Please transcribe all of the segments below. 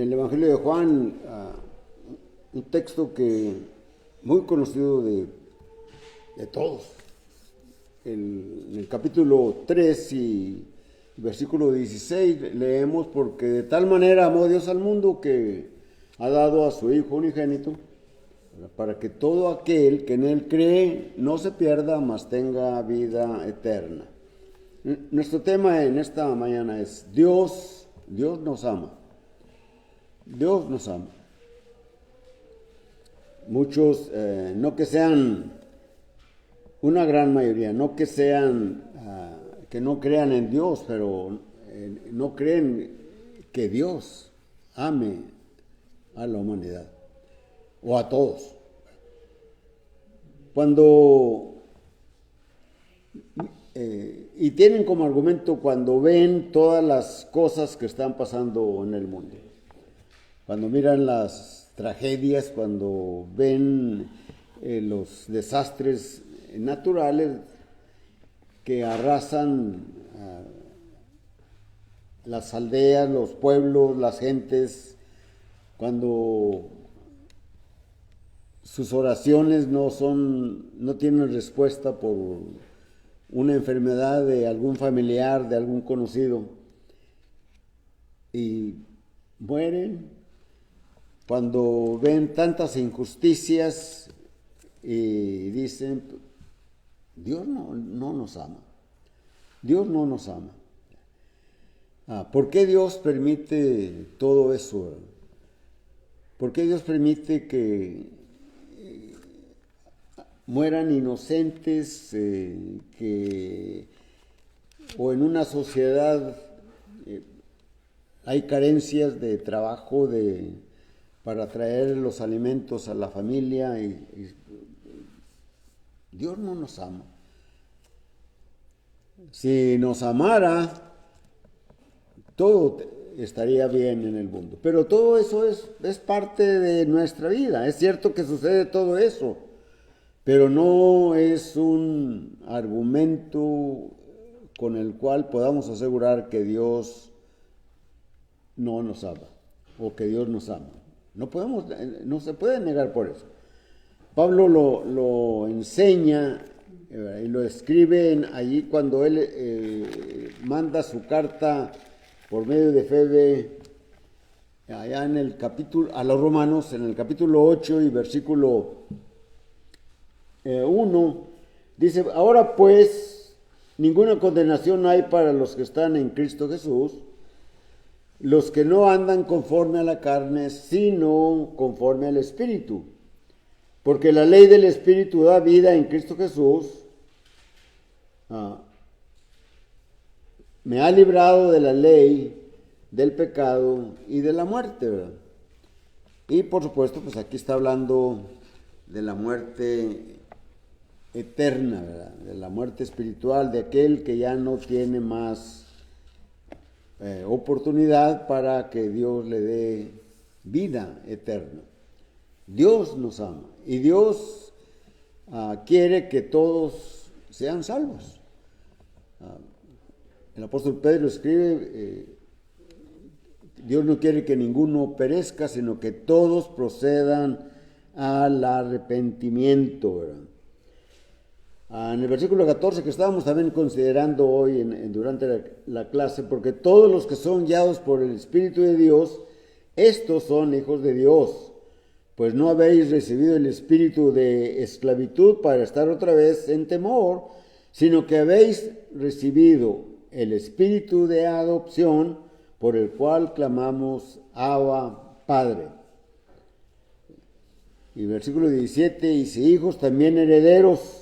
el Evangelio de Juan, un texto que muy conocido de todos. En el capítulo 3 y versículo 16 leemos: porque de tal manera amó Dios al mundo que ha dado a su Hijo unigénito, para que todo aquel que en él cree no se pierda, mas tenga vida eterna. Nuestro tema en esta mañana es Dios nos ama. Dios nos ama. Muchos, no que sean una gran mayoría, no que sean, que no crean en Dios, pero no creen que Dios ame a la humanidad o a todos. Y tienen como argumento cuando ven todas las cosas que están pasando en el mundo, cuando miran las tragedias, cuando ven los desastres naturales que arrasan las aldeas, los pueblos, las gentes, cuando sus oraciones no tienen respuesta por una enfermedad de algún familiar, de algún conocido, y mueren. Cuando ven tantas injusticias y dicen, Dios no nos ama. Dios no nos ama. ¿Por qué Dios permite todo eso? ¿Por qué Dios permite que mueran inocentes, o en una sociedad hay carencias de trabajo para traer los alimentos a la familia? Dios no nos ama. Si nos amara, todo estaría bien en el mundo. Pero todo eso es parte de nuestra vida. Es cierto que sucede todo eso, pero no es un argumento con el cual podamos asegurar que Dios no nos ama o que Dios nos ama. No se puede negar por eso. Pablo lo enseña y lo escribe allí cuando él manda su carta por medio de Febe allá en el capítulo a los Romanos, en el capítulo 8 y versículo 1, dice: ahora pues ninguna condenación hay para los que están en Cristo Jesús, los que no andan conforme a la carne, sino conforme al Espíritu. Porque la ley del Espíritu da vida en Cristo Jesús. Me ha librado de la ley, del pecado y de la muerte, ¿verdad? Y por supuesto, pues aquí está hablando de la muerte eterna, ¿verdad? De la muerte espiritual, de aquel que ya no tiene más oportunidad para que Dios le dé vida eterna. Dios nos ama y Dios quiere que todos sean salvos. El apóstol Pedro escribe, Dios no quiere que ninguno perezca, sino que todos procedan al arrepentimiento, ¿verdad? En el versículo 14 que estábamos también considerando hoy durante la clase: porque todos los que son guiados por el Espíritu de Dios, estos son hijos de Dios. Pues no habéis recibido el espíritu de esclavitud para estar otra vez en temor, sino que habéis recibido el espíritu de adopción, por el cual clamamos: Abba, Padre. Y versículo 17: y si hijos, también herederos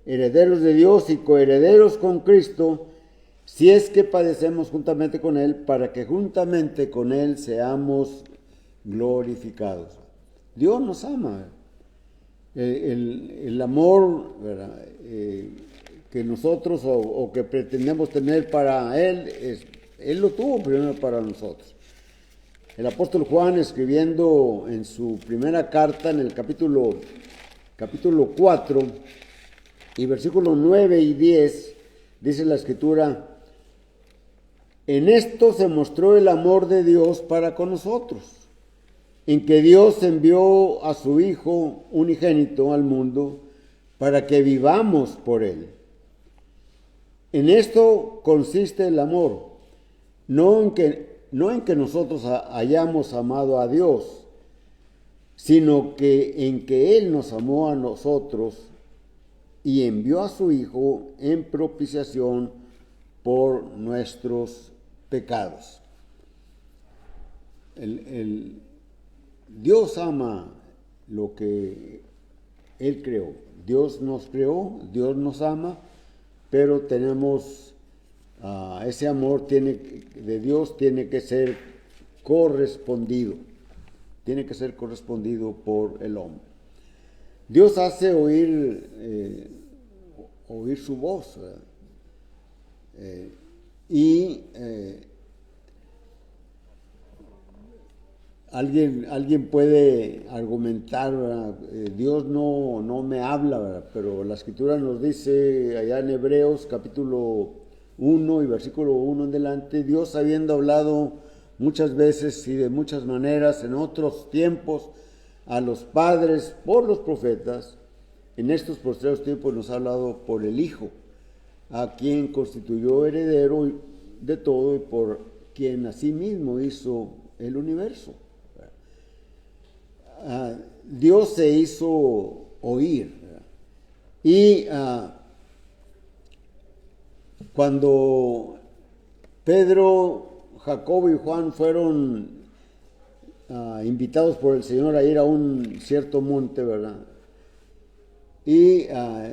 de Dios y coherederos con Cristo, si es que padecemos juntamente con Él, para que juntamente con Él seamos glorificados. Dios nos ama. El amor, ¿verdad?, que nosotros o que pretendemos tener para Él, Él lo tuvo primero para nosotros. El apóstol Juan, escribiendo en su primera carta, en el capítulo 4 y versículos 9 y 10, dice la Escritura: en esto se mostró el amor de Dios para con nosotros, en que Dios envió a su Hijo unigénito al mundo para que vivamos por Él. En esto consiste el amor, no en que nosotros hayamos amado a Dios, sino que en que Él nos amó a nosotros y envió a su Hijo en propiciación por nuestros pecados. Dios ama lo que Él creó. Dios nos creó, Dios nos ama, pero tenemos ese amor de Dios tiene que ser correspondido. Tiene que ser correspondido por el hombre. Dios hace oír su voz. Alguien puede argumentar, Dios no me habla, ¿verdad? Pero la Escritura nos dice allá en Hebreos capítulo 1 y versículo 1 en delante, Dios habiendo hablado muchas veces y de muchas maneras en otros tiempos a los padres por los profetas, en estos postreros tiempos nos ha hablado por el Hijo, a quien constituyó heredero de todo y por quien asimismo hizo el universo. Dios se hizo oír. Y cuando Pedro, Jacobo y Juan fueron invitados por el Señor a ir a un cierto monte, ¿verdad? Y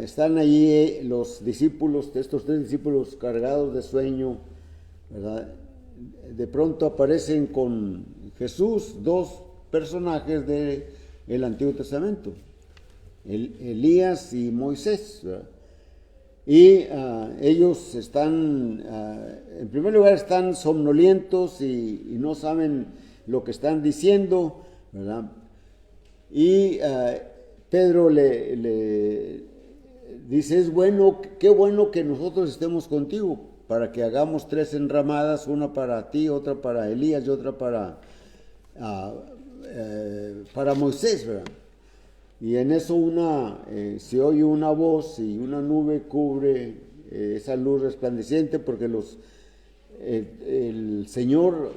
están allí los discípulos, estos 3 discípulos cargados de sueño, ¿verdad? De pronto aparecen con Jesús 2 personajes del Antiguo Testamento, Elías y Moisés, ¿verdad? Y ellos están, en primer lugar, están somnolientos y no saben lo que están diciendo, ¿verdad? Y Pedro le dice, qué bueno que nosotros estemos contigo, para que hagamos 3 enramadas, una para ti, otra para Elías y otra para Moisés, ¿verdad? Y en eso se oye una voz y una nube cubre esa luz resplandeciente, porque el Señor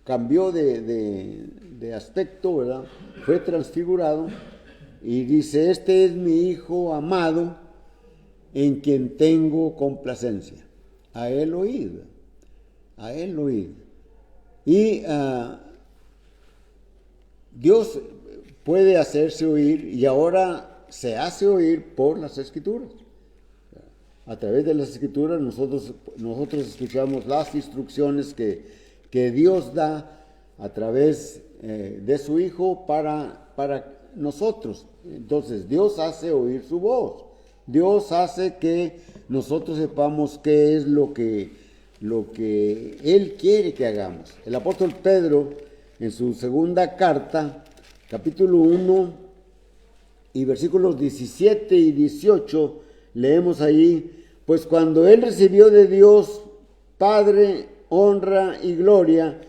cambió de aspecto, ¿verdad? Fue transfigurado y dice, este es mi Hijo amado, en quien tengo complacencia. A Él oíd, a Él oíd. Y Dios puede hacerse oír, y ahora se hace oír por las Escrituras. A través de las Escrituras nosotros escuchamos las instrucciones que Dios da a través de su Hijo para nosotros. Entonces Dios hace oír su voz. Dios hace que nosotros sepamos qué es lo que Él quiere que hagamos. El apóstol Pedro, en su segunda carta, capítulo 1 y versículos 17 y 18, leemos ahí, pues cuando Él recibió de Dios Padre honra y gloria,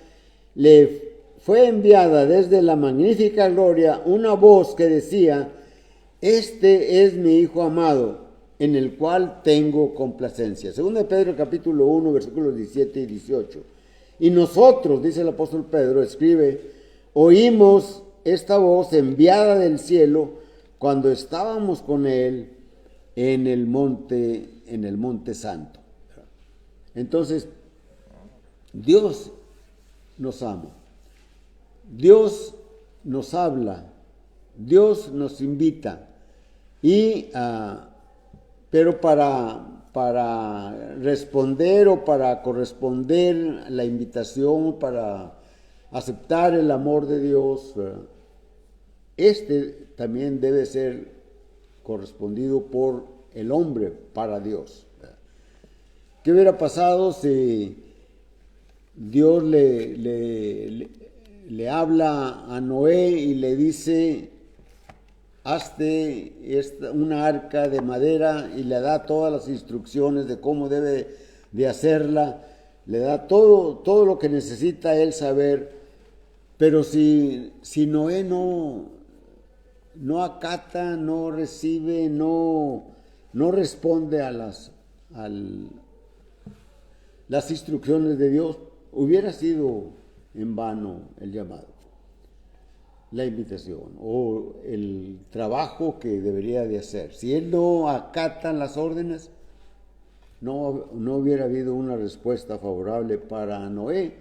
le fue enviada desde la magnífica gloria una voz que decía, este es mi Hijo amado, en el cual tengo complacencia. Segunda de Pedro capítulo 1, versículos 17 y 18. Y nosotros, dice el apóstol Pedro, escribe, oímos esta voz enviada del cielo cuando estábamos con Él en el monte santo. Entonces, Dios nos ama, Dios nos habla, Dios nos invita, pero para responder o para corresponder a la invitación, para aceptar el amor de Dios, también debe ser correspondido por el hombre para Dios. ¿Qué hubiera pasado si Dios le habla a Noé y le dice, hazte una arca de madera, y le da todas las instrucciones de cómo debe de hacerla, le da todo lo que necesita él saber, Pero si Noé no acata, no recibe, no responde a las instrucciones de Dios, hubiera sido en vano el llamado, la invitación o el trabajo que debería de hacer. Si él no acata las órdenes, no hubiera habido una respuesta favorable para Noé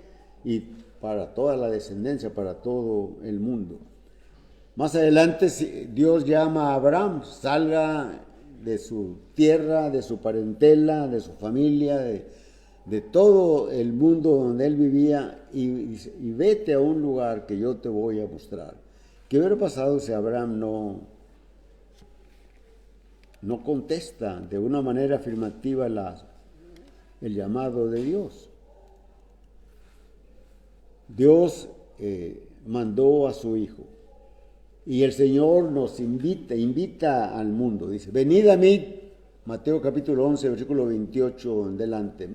y para toda la descendencia, para todo el mundo. Más adelante Dios llama a Abraham, salga de su tierra, de su parentela, de su familia, de todo el mundo donde él vivía y vete a un lugar que yo te voy a mostrar. ¿Qué hubiera pasado si Abraham no contesta de una manera afirmativa el llamado de Dios? Dios mandó a su Hijo. Y el Señor nos invita al mundo. Dice, venid a mí, Mateo capítulo 11, versículo 28 en delante.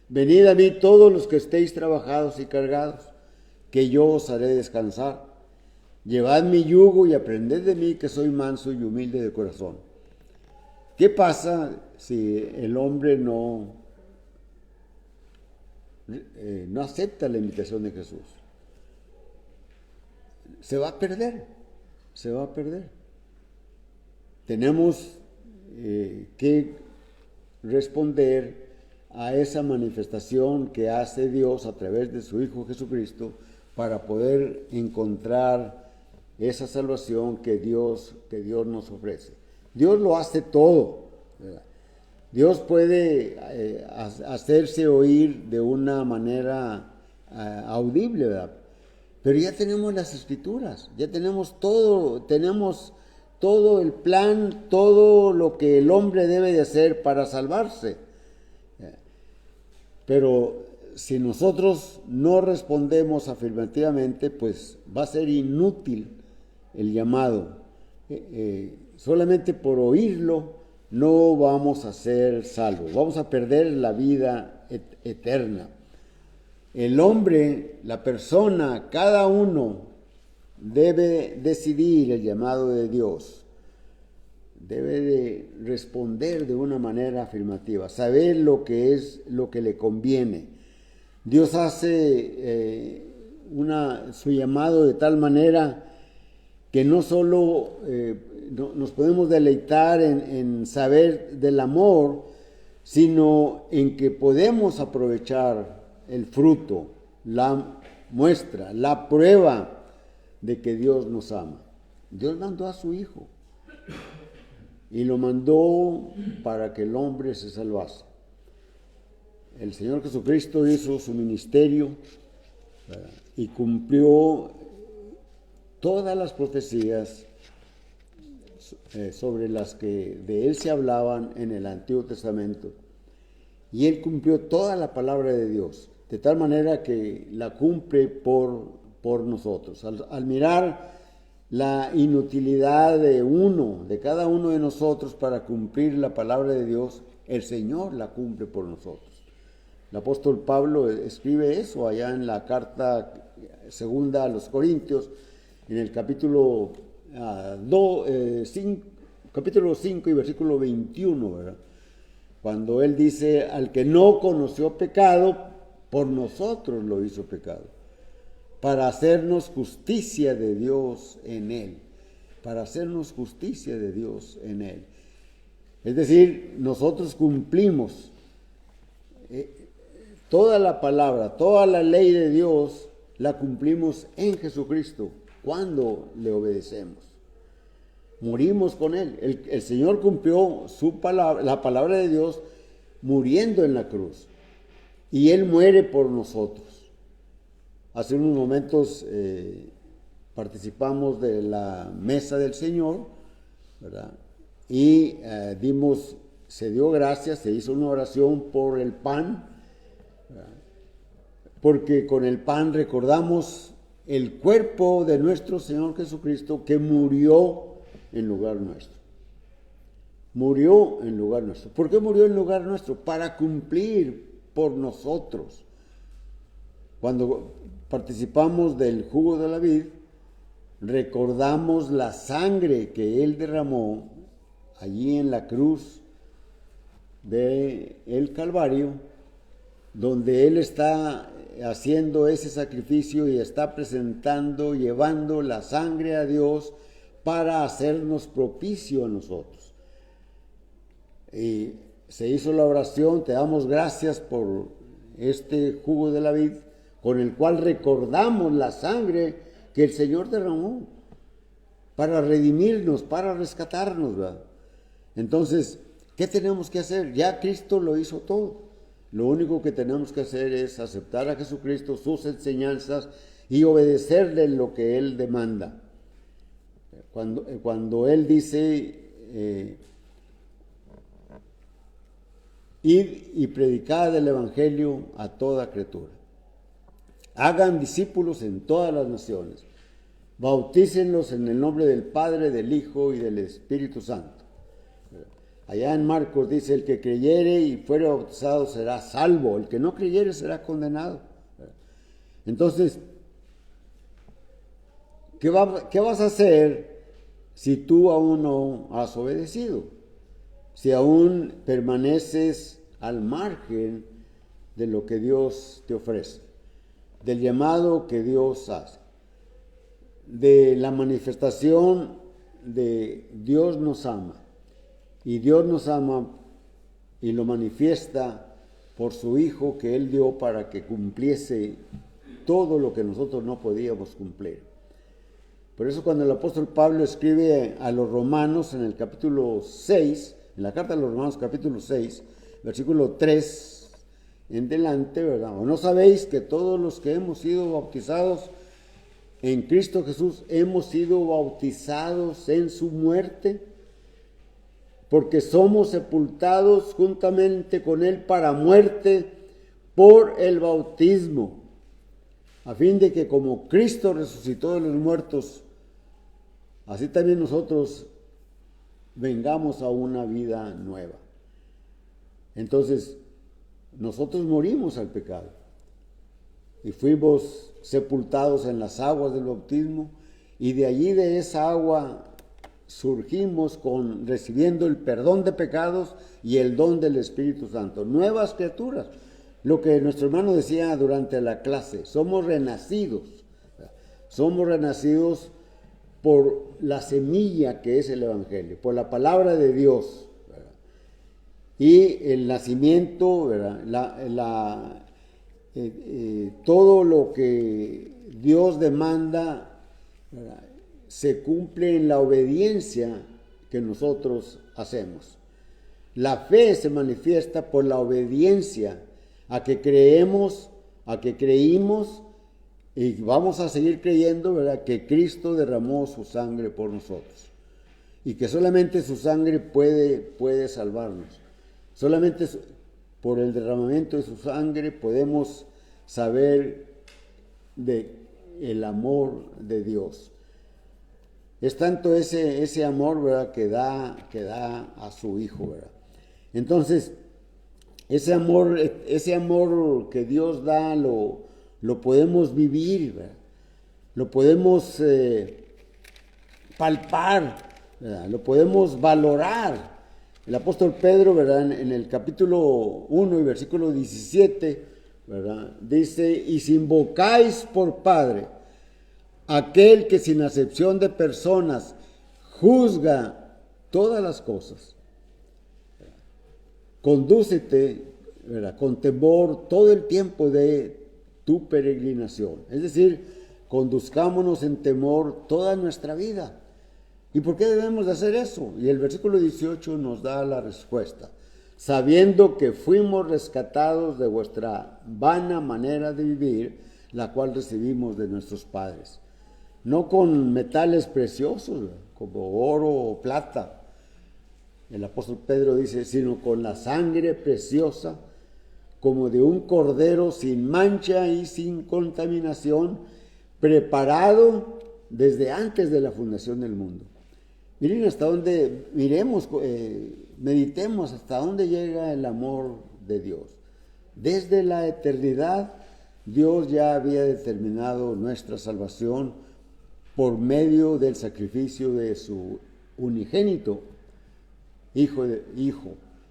Venid a mí todos los que estéis trabajados y cargados, que yo os haré descansar. Llevad mi yugo y aprended de mí, que soy manso y humilde de corazón. ¿Qué pasa si el hombre no acepta la invitación de Jesús? Se va a perder. Tenemos que responder a esa manifestación que hace Dios a través de su Hijo Jesucristo para poder encontrar esa salvación que Dios nos ofrece. Dios lo hace todo, ¿verdad? Dios puede hacerse oír de una manera audible, ¿verdad? Pero ya tenemos las Escrituras, ya tenemos todo el plan, todo lo que el hombre debe de hacer para salvarse. Pero si nosotros no respondemos afirmativamente, pues va a ser inútil el llamado. Solamente por oírlo no vamos a ser salvos, vamos a perder la vida eterna. El hombre, la persona, cada uno debe decidir el llamado de Dios. Debe de responder de una manera afirmativa, saber lo que le conviene. Dios hace su llamado de tal manera que no solo nos podemos deleitar en saber del amor, sino en que podemos aprovechar el fruto, la muestra, la prueba de que Dios nos ama. Dios mandó a su Hijo y lo mandó para que el hombre se salvase. El Señor Jesucristo hizo su ministerio y cumplió todas las profecías sobre las que de Él se hablaban en el Antiguo Testamento. Y Él cumplió toda la palabra de Dios, de tal manera que la cumple por nosotros. Al mirar la inutilidad de cada uno de nosotros para cumplir la palabra de Dios, el Señor la cumple por nosotros. El apóstol Pablo escribe eso allá en la carta segunda a los Corintios, en el capítulo 5 y versículo 21, ¿verdad? Cuando él dice, al que no conoció pecado, por nosotros lo hizo pecado, para hacernos justicia de Dios en él, para hacernos justicia de Dios en él. Es decir, nosotros cumplimos toda la palabra, toda la ley de Dios, la cumplimos en Jesucristo cuando le obedecemos. Morimos con Él. El Señor cumplió su palabra, la palabra de Dios, muriendo en la cruz. Y Él muere por nosotros. Hace unos momentos participamos de la mesa del Señor, ¿verdad? Y se dio gracias, se hizo una oración por el pan, ¿verdad? Porque con el pan recordamos el cuerpo de nuestro Señor Jesucristo que murió en lugar nuestro. Murió en lugar nuestro. ¿Por qué murió en lugar nuestro? Para cumplir por nosotros. participamos del jugo de la vid, recordamos la sangre que Él derramó allí en la cruz del Calvario, donde Él está haciendo ese sacrificio y está presentando, llevando la sangre a Dios para hacernos propicio a nosotros. Y se hizo la oración, te damos gracias por este jugo de la vid, con el cual recordamos la sangre que el Señor derramó para redimirnos, para rescatarnos, ¿verdad? Entonces, ¿qué tenemos que hacer? Ya Cristo lo hizo todo. Lo único que tenemos que hacer es aceptar a Jesucristo, sus enseñanzas y obedecerle lo que Él demanda. Cuando Él dice, id y predicad el Evangelio a toda criatura. Hagan discípulos en todas las naciones. Bautícenlos en el nombre del Padre, del Hijo y del Espíritu Santo. Allá en Marcos dice, el que creyere y fuere bautizado será salvo, el que no creyere será condenado. Entonces, ¿qué vas a hacer si tú aún no has obedecido? Si aún permaneces al margen de lo que Dios te ofrece, del llamado que Dios hace, de la manifestación de Dios nos ama. Y Dios nos ama y lo manifiesta por su Hijo que Él dio para que cumpliese todo lo que nosotros no podíamos cumplir. Por eso cuando el apóstol Pablo escribe a los romanos en el capítulo 6, en la carta de los romanos capítulo 6, versículo 3 en delante, ¿verdad? ¿O no sabéis que todos los que hemos sido bautizados en Cristo Jesús hemos sido bautizados en su muerte? Porque somos sepultados juntamente con Él para muerte por el bautismo, a fin de que como Cristo resucitó de los muertos, así también nosotros vengamos a una vida nueva. Entonces, nosotros morimos al pecado y fuimos sepultados en las aguas del bautismo, y de allí, de esa agua, surgimos recibiendo el perdón de pecados y el don del Espíritu Santo. Nuevas criaturas. Lo que nuestro hermano decía durante la clase, somos renacidos. Somos renacidos por la semilla que es el Evangelio, por la palabra de Dios, ¿verdad? Y el nacimiento, ¿verdad? Todo lo que Dios demanda, ¿verdad?, se cumple en la obediencia que nosotros hacemos. La fe se manifiesta por la obediencia a que creemos, a que creímos y vamos a seguir creyendo, ¿verdad?, que Cristo derramó su sangre por nosotros y que solamente su sangre puede salvarnos. Solamente por el derramamiento de su sangre podemos saber el amor de Dios. Es tanto ese amor, ¿verdad?, que da a su Hijo, ¿verdad? Entonces, ese amor que Dios da lo podemos vivir, ¿verdad? Lo podemos palpar, ¿verdad? Lo podemos valorar. El apóstol Pedro, ¿verdad?, en el capítulo 1 y versículo 17, ¿verdad?, dice, y si invocáis por Padre aquel que sin acepción de personas juzga todas las cosas, condúcete, ¿verdad?, con temor todo el tiempo de tu peregrinación. Es decir, conduzcámonos en temor toda nuestra vida. ¿Y por qué debemos de hacer eso? Y el versículo 18 nos da la respuesta. Sabiendo que fuimos rescatados de vuestra vana manera de vivir, la cual recibimos de nuestros padres. No con metales preciosos, como oro o plata. El apóstol Pedro dice, sino con la sangre preciosa, como de un cordero sin mancha y sin contaminación, preparado desde antes de la fundación del mundo. Miren hasta dónde, meditemos hasta dónde llega el amor de Dios. Desde la eternidad Dios ya había determinado nuestra salvación por medio del sacrificio de su unigénito hijo,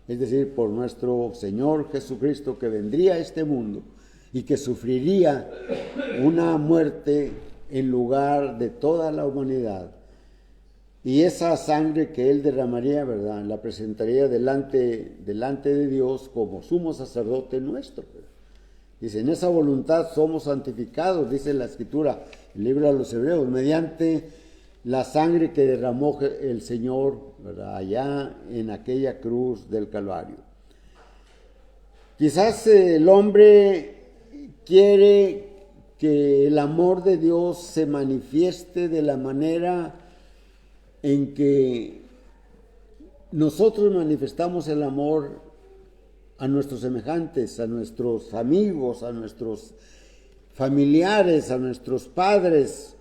es decir, por nuestro Señor Jesucristo, que vendría a este mundo y que sufriría una muerte en lugar de toda la humanidad. Y esa sangre que Él derramaría, ¿verdad?, la presentaría delante de Dios como sumo sacerdote nuestro, ¿verdad? Dice, en esa voluntad somos santificados, dice la Escritura, el libro de los Hebreos, mediante la sangre que derramó el Señor, ¿verdad?, allá en aquella cruz del Calvario. Quizás el hombre quiere que el amor de Dios se manifieste de la manera en que nosotros manifestamos el amor a nuestros semejantes, a nuestros amigos, a nuestros familiares, a nuestros padres,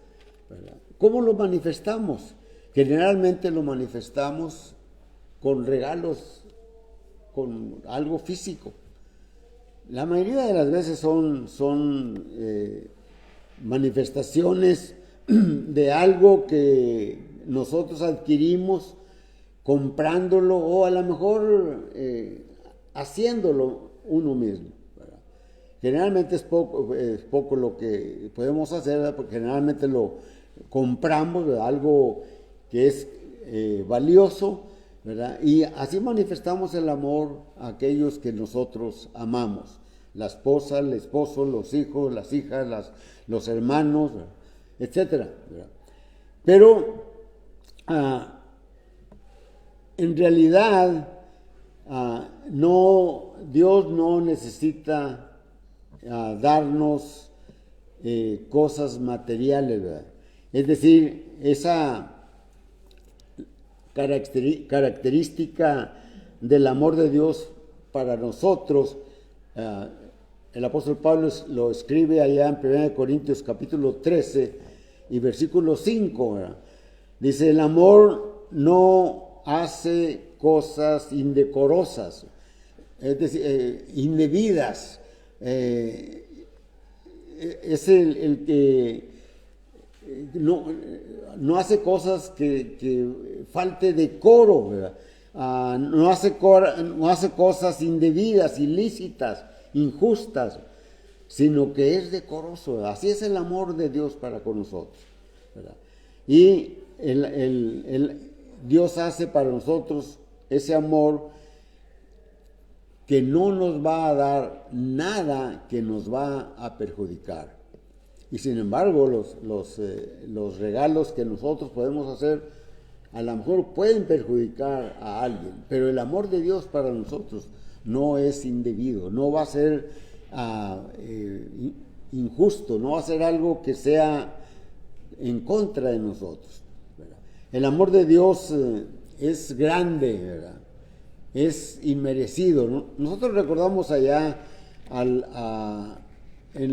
¿verdad? ¿Cómo lo manifestamos? Generalmente lo manifestamos con regalos, con algo físico. La mayoría de las veces son manifestaciones de algo que nosotros adquirimos comprándolo o a lo mejor haciéndolo uno mismo, ¿verdad? Generalmente es poco lo que podemos hacer, ¿verdad?, porque generalmente lo compramos, ¿verdad?, algo que es valioso, ¿verdad? Y así manifestamos el amor a aquellos que nosotros amamos, la esposa, el esposo, los hijos, las hijas, los hermanos, ¿verdad?, etcétera, ¿verdad? Pero en realidad Dios no necesita darnos cosas materiales, ¿verdad? Es decir, esa característica del amor de Dios para nosotros, el apóstol Pablo lo escribe allá en 1 Corintios capítulo 13 y versículo 5, ¿verdad? Dice, el amor no hace cosas indecorosas, es decir, indebidas. Es el que no hace cosas que falte decoro, ¿verdad? No hace cosas indebidas, ilícitas, injustas, sino que es decoroso, ¿verdad? Así es el amor de Dios para con nosotros, ¿verdad? Y Dios hace para nosotros ese amor que no nos va a dar nada que nos va a perjudicar. Y sin embargo, los regalos que nosotros podemos hacer a lo mejor pueden perjudicar a alguien, pero el amor de Dios para nosotros no es indebido, no va a ser injusto, no va a ser algo que sea en contra de nosotros, ¿verdad? El amor de Dios es grande, ¿verdad?, es inmerecido, ¿no? Nosotros recordamos allá en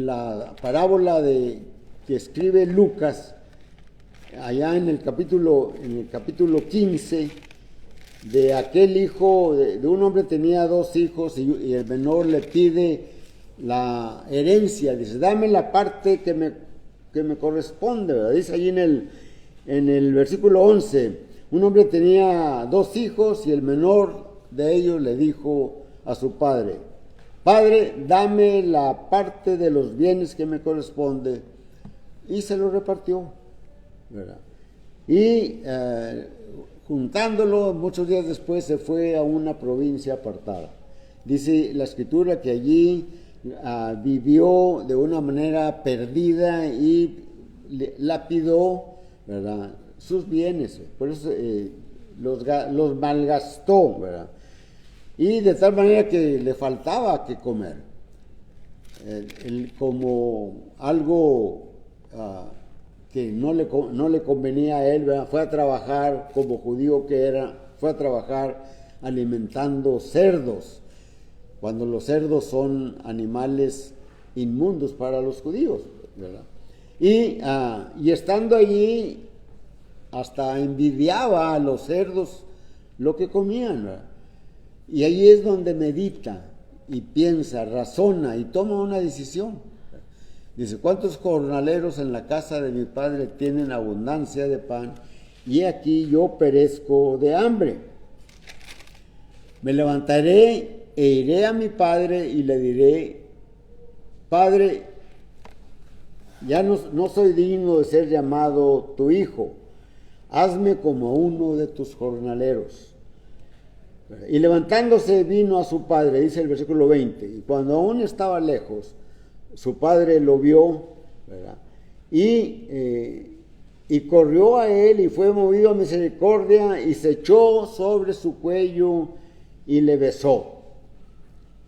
la parábola que escribe Lucas, allá en el capítulo 15, de aquel hijo, de un hombre tenía 2 hijos y el menor le pide la herencia, dice, dame la parte que me corresponde, ¿verdad? Dice allí en el versículo 11, un hombre tenía 2 hijos y el menor de ellos le dijo a su padre, Padre, dame la parte de los bienes que me corresponde, y se lo repartió, ¿verdad? Y juntándolo, muchos días después se fue a una provincia apartada. Dice la Escritura que allí vivió de una manera perdida y lapidó, ¿verdad?, sus bienes, por eso los malgastó, ¿verdad? Y de tal manera que le faltaba que comer. Como algo que no le convenía a él, ¿verdad?, fue a trabajar, como judío que era, fue a trabajar alimentando cerdos, cuando los cerdos son animales inmundos para los judíos, ¿verdad? Y estando allí, hasta envidiaba a los cerdos lo que comían, ¿verdad? Y ahí es donde medita y piensa, razona y toma una decisión. Dice, ¿cuántos jornaleros en la casa de mi padre tienen abundancia de pan? Y aquí yo perezco de hambre. Me levantaré e iré a mi padre y le diré, Padre, ya no soy digno de ser llamado tu hijo, hazme como uno de tus jornaleros. Y levantándose vino a su padre, dice el versículo 20, y cuando aún estaba lejos, su padre lo vio, ¿verdad? Y corrió a él y fue movido a misericordia y se echó sobre su cuello y le besó.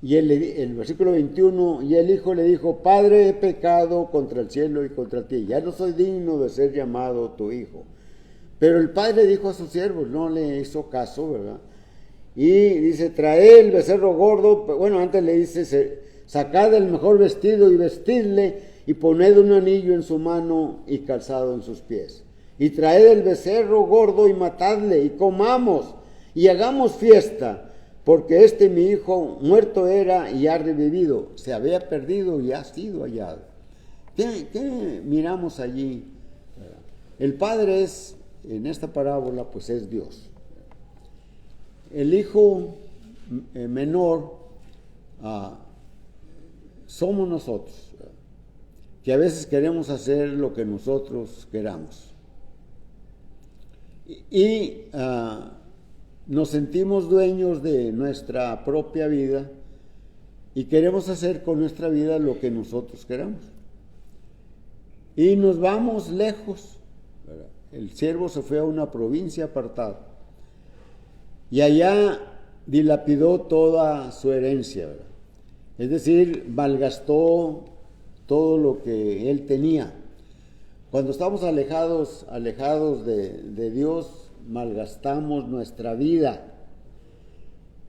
Y el versículo 21, y el hijo le dijo, Padre, he pecado contra el cielo y contra ti, ya no soy digno de ser llamado tu hijo. Pero el padre dijo a sus siervos, no le hizo caso, ¿verdad? Y dice, trae el becerro gordo, bueno, antes le dice, sacad el mejor vestido y vestidle, y poned un anillo en su mano y calzado en sus pies. Y traed el becerro gordo y matadle, y comamos, y hagamos fiesta, porque mi hijo muerto era y ha revivido, se había perdido y ha sido hallado. ¿Qué miramos allí? El padre es, en esta parábola, pues es Dios. El hijo menor somos nosotros, que a veces queremos hacer lo que nosotros queramos. Y nos sentimos dueños de nuestra propia vida y queremos hacer con nuestra vida lo que nosotros queramos. Y nos vamos lejos. El siervo se fue a una provincia apartada y allá dilapidó toda su herencia, ¿verdad? Es decir, malgastó todo lo que él tenía. Cuando estamos alejados de Dios, malgastamos nuestra vida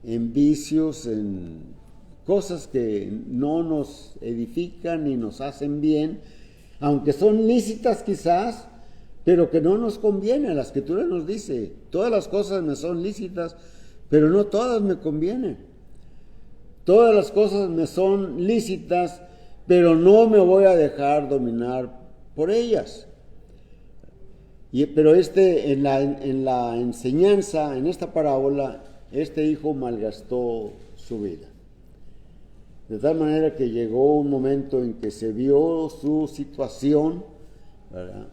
en vicios, en cosas que no nos edifican ni nos hacen bien, aunque son lícitas quizás, pero que no nos convienen. La Escritura nos dice, todas las cosas me son lícitas, pero no todas me convienen. Todas las cosas me son lícitas, pero no me voy a dejar dominar por ellas. Pero en la enseñanza, en esta parábola, este hijo malgastó su vida. De tal manera que llegó un momento en que se vio su situación, ¿verdad?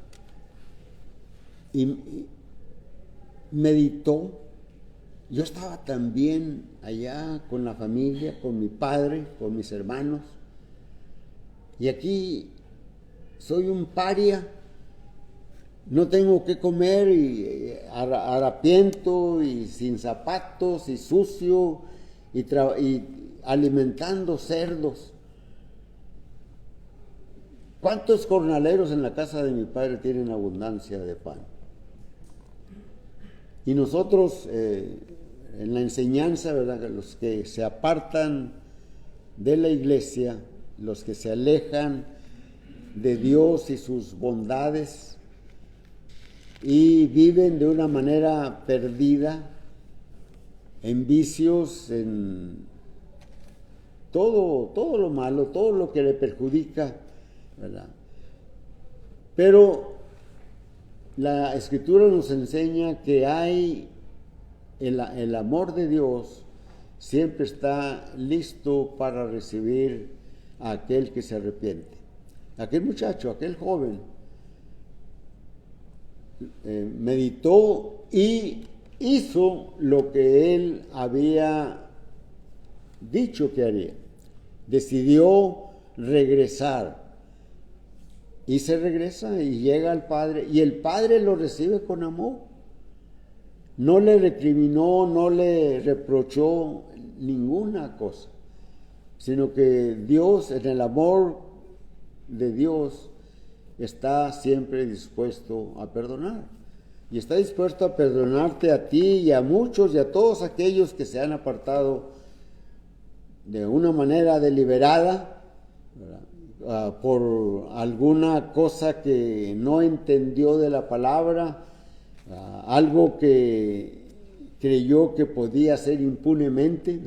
Y meditó. Yo estaba también allá con la familia, con mi padre, con mis hermanos, y aquí soy un paria. No tengo que comer y harapiento y sin zapatos y sucio y alimentando cerdos. ¿Cuántos jornaleros en la casa de mi padre tienen abundancia de pan? Y nosotros, en la enseñanza, ¿verdad? Los que se apartan de la iglesia, los que se alejan de Dios y sus bondades, y viven de una manera perdida, en vicios, en todo lo malo, todo lo que le perjudica, ¿verdad? Pero la Escritura nos enseña que hay el amor de Dios, siempre está listo para recibir a aquel que se arrepiente. Aquel muchacho, aquel joven, meditó y hizo lo que él había dicho que haría. Decidió regresar y se regresa y llega al padre, y el padre lo recibe con amor. No le recriminó, no le reprochó ninguna cosa, sino que Dios, en el amor de Dios, está siempre dispuesto a perdonar. Y está dispuesto a perdonarte a ti y a muchos y a todos aquellos que se han apartado de una manera deliberada, por alguna cosa que no entendió de la palabra, algo que creyó que podía hacer impunemente,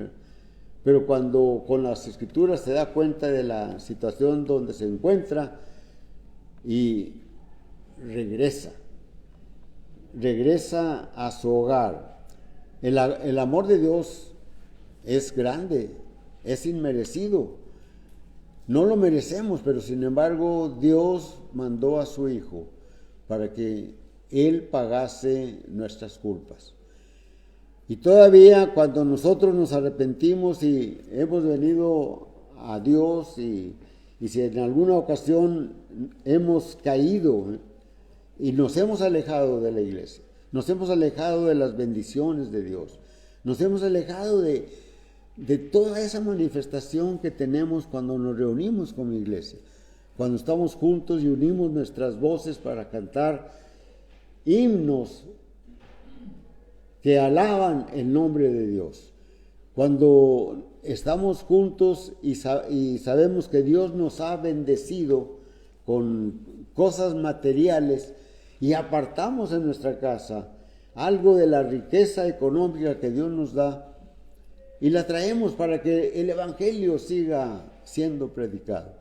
pero cuando con las escrituras se da cuenta de la situación donde se encuentra y regresa a su hogar. El amor de Dios es grande, es inmerecido. No lo merecemos, pero sin embargo Dios mandó a su Hijo para que Él pagase nuestras culpas. Y todavía cuando nosotros nos arrepentimos y hemos venido a Dios y si en alguna ocasión hemos caído y nos hemos alejado de la iglesia, nos hemos alejado de las bendiciones de Dios, nos hemos alejado de toda esa manifestación que tenemos cuando nos reunimos como iglesia, cuando estamos juntos y unimos nuestras voces para cantar himnos que alaban el nombre de Dios. Cuando estamos juntos y sabemos que Dios nos ha bendecido con cosas materiales y apartamos en nuestra casa algo de la riqueza económica que Dios nos da y la traemos para que el Evangelio siga siendo predicado,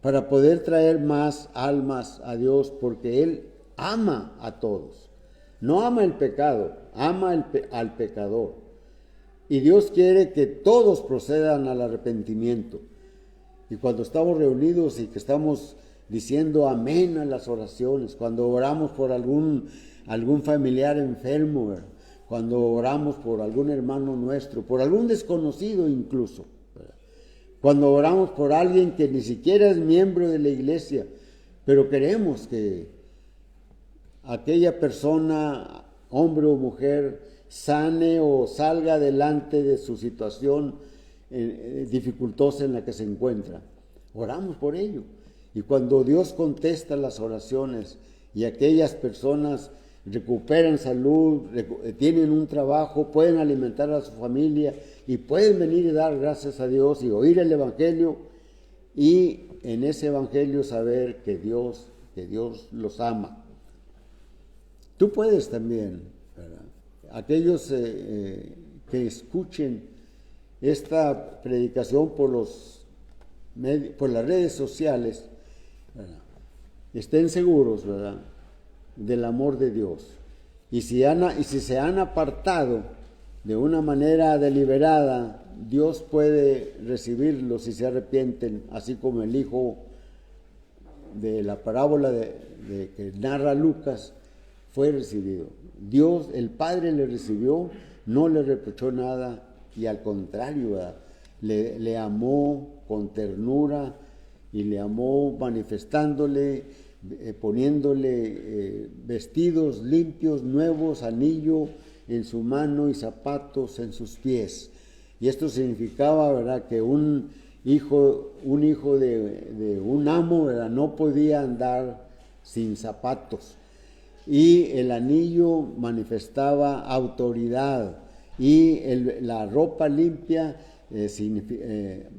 para poder traer más almas a Dios, porque Él ama a todos. No ama el pecado, ama al pecador. Y Dios quiere que todos procedan al arrepentimiento. Y cuando estamos reunidos y que estamos diciendo amén a las oraciones, cuando oramos por algún familiar enfermo, ¿verdad? Cuando oramos por algún hermano nuestro, por algún desconocido incluso, ¿verdad? Cuando oramos por alguien que ni siquiera es miembro de la iglesia, pero queremos que aquella persona, hombre o mujer, sane o salga adelante de su situación dificultosa en la que se encuentra. Oramos por ello. Y cuando Dios contesta las oraciones y aquellas personas recuperan salud, tienen un trabajo, pueden alimentar a su familia y pueden venir y dar gracias a Dios y oír el Evangelio y en ese Evangelio saber que Dios los ama. Tú puedes también, ¿verdad? Aquellos que escuchen esta predicación por las redes sociales, ¿verdad? Estén seguros, ¿verdad?, del amor de Dios. Y si se han apartado de una manera deliberada, Dios puede recibirlos si se arrepienten, así como el hijo de la parábola que narra Lucas fue recibido. Dios, el Padre, le recibió, no le reprochó nada y al contrario, le amó con ternura y le amó manifestándole, poniéndole vestidos limpios, nuevos, anillo en su mano y zapatos en sus pies. Y esto significaba, ¿verdad?, que un hijo de un amo, ¿verdad?, no podía andar sin zapatos. Y el anillo manifestaba autoridad y la ropa limpia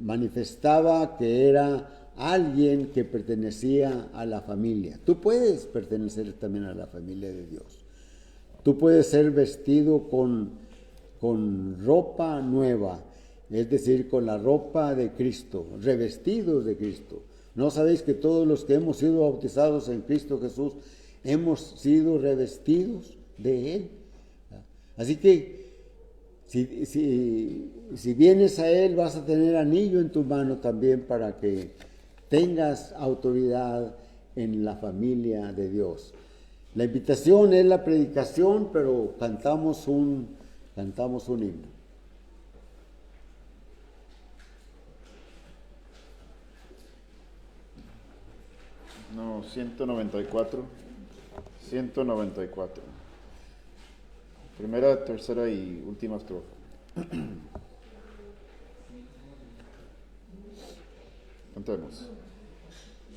manifestaba que era alguien que pertenecía a la familia. Tú puedes pertenecer también a la familia de Dios. Tú puedes ser vestido con ropa nueva, es decir, con la ropa de Cristo, revestidos de Cristo. ¿No sabéis que todos los que hemos sido bautizados en Cristo Jesús hemos sido revestidos de Él? Así que si vienes a Él, vas a tener anillo en tu mano también para que tengas autoridad en la familia de Dios. La invitación es la predicación, pero cantamos un himno. No, 194. 194. Primera, tercera y última estrofa. Cantemos.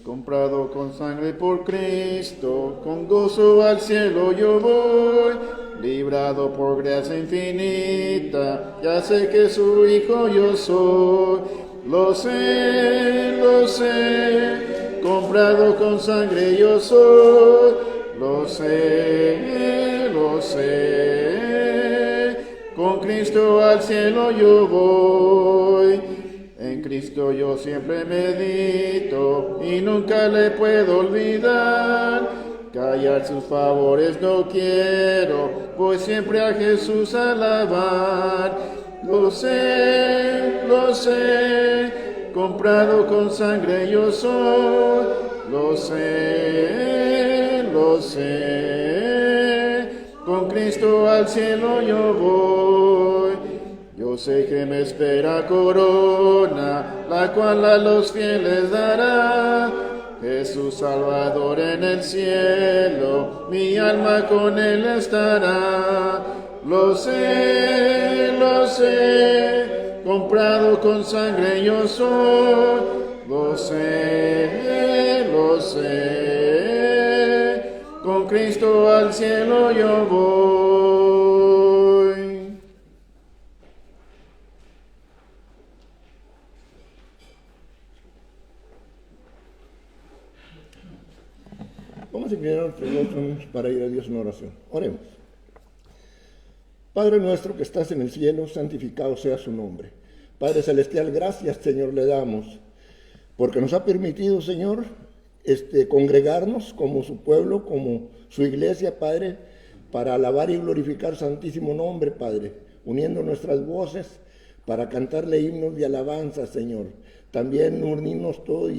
Comprado con sangre por Cristo, con gozo al cielo yo voy, librado por gracia infinita, ya sé que su hijo yo soy. Lo sé, comprado con sangre yo soy, lo sé, con Cristo al cielo yo voy. Cristo yo siempre medito y nunca le puedo olvidar. Callar sus favores no quiero, pues siempre a Jesús alabar. Lo sé, comprado con sangre yo soy. Lo sé, con Cristo al cielo yo voy. Yo sé que me espera corona, la cual a los fieles dará. Jesús Salvador en el cielo, mi alma con él estará. Lo sé, comprado con sangre yo soy. Lo sé, con Cristo al cielo yo voy. Vamos a inclinar nuestros rostros para ir a Dios en oración. Oremos. Padre nuestro que estás en el cielo, santificado sea su nombre. Padre celestial, gracias, Señor, le damos, porque nos ha permitido, Señor, congregarnos como su pueblo, como su iglesia, Padre, para alabar y glorificar santísimo nombre, Padre, uniendo nuestras voces para cantarle himnos de alabanza, Señor. También unirnos todos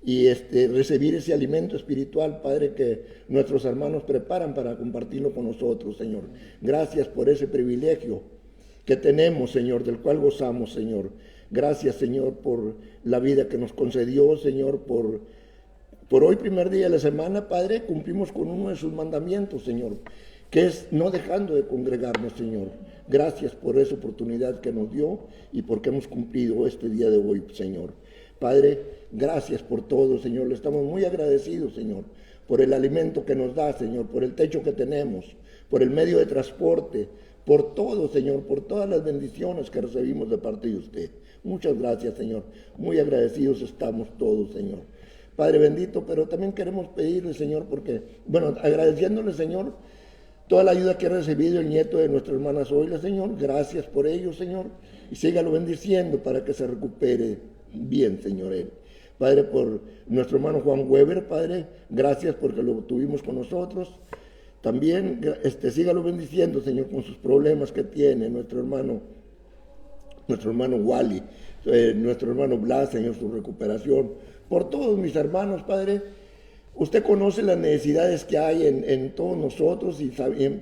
y recibir ese alimento espiritual, Padre, que nuestros hermanos preparan para compartirlo con nosotros, Señor. Gracias por ese privilegio que tenemos, Señor, del cual gozamos, Señor. Gracias, Señor, por la vida que nos concedió, Señor, por hoy, primer día de la semana, Padre, cumplimos con uno de sus mandamientos, Señor, que es no dejando de congregarnos, Señor. Gracias por esa oportunidad que nos dio y porque hemos cumplido este día de hoy, Señor. Padre, gracias por todo, Señor. Le estamos muy agradecidos, Señor, por el alimento que nos da, Señor, por el techo que tenemos, por el medio de transporte, por todo, Señor, por todas las bendiciones que recibimos de parte de usted. Muchas gracias, Señor. Muy agradecidos estamos todos, Señor. Padre bendito, pero también queremos pedirle, Señor, porque, agradeciéndole, Señor, toda la ayuda que ha recibido el nieto de nuestra hermana Zoila, Señor. Gracias por ello, Señor, y sígalo bendiciendo para que se recupere bien, Señor, él. Padre, por nuestro hermano Juan Weber, Padre, gracias porque lo tuvimos con nosotros. También sígalo bendiciendo, Señor, con sus problemas que tiene nuestro hermano Wally, nuestro hermano Blas, Señor, su recuperación. Por todos mis hermanos, Padre, usted conoce las necesidades que hay en todos nosotros y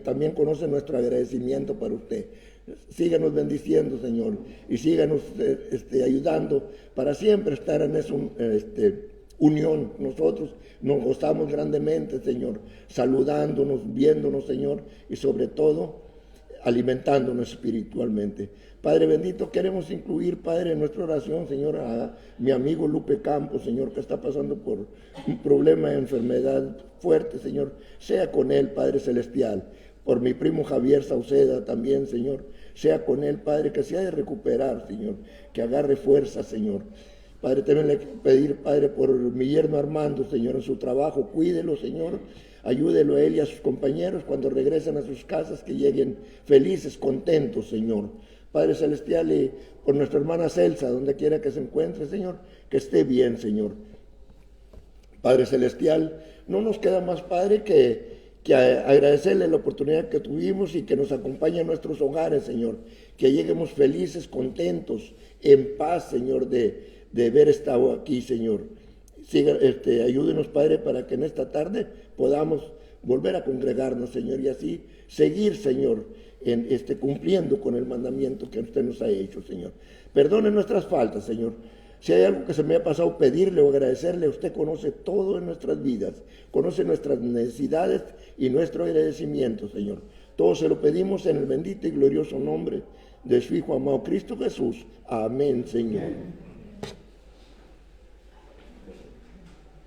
también conoce nuestro agradecimiento para usted. Síganos bendiciendo, Señor, y síganos ayudando para siempre estar en esa unión. Nosotros nos gozamos grandemente, Señor, saludándonos, viéndonos, Señor, y sobre todo alimentándonos espiritualmente. Padre bendito, queremos incluir, Padre, en nuestra oración, Señor, a mi amigo Lupe Campos, Señor, que está pasando por un problema de enfermedad fuerte, Señor. Sea con él, Padre celestial. Por mi primo Javier Sauceda también, Señor. Sea con él, Padre, que se ha de recuperar, Señor. Que agarre fuerza, Señor. Padre, también le quiero pedir, Padre, por mi yerno Armando, Señor, en su trabajo. Cuídelo, Señor. Ayúdelo a él y a sus compañeros cuando regresen a sus casas, que lleguen felices, contentos, Señor. Padre celestial, y por nuestra hermana Celsa, donde quiera que se encuentre, Señor, que esté bien, Señor. Padre celestial, no nos queda más, Padre, que agradecerle la oportunidad que tuvimos y que nos acompañe en nuestros hogares, Señor. Que lleguemos felices, contentos, en paz, Señor, de haber estado aquí, Señor. Ayúdenos, Padre, para que en esta tarde podamos volver a congregarnos, Señor, y así seguir, Señor, cumpliendo con el mandamiento que usted nos ha hecho, Señor. Perdone nuestras faltas, Señor. Si hay algo que se me ha pasado pedirle o agradecerle, usted conoce todo en nuestras vidas, conoce nuestras necesidades y nuestro agradecimiento, Señor. Todo se lo pedimos en el bendito y glorioso nombre de su Hijo amado Cristo Jesús. Amén, Señor.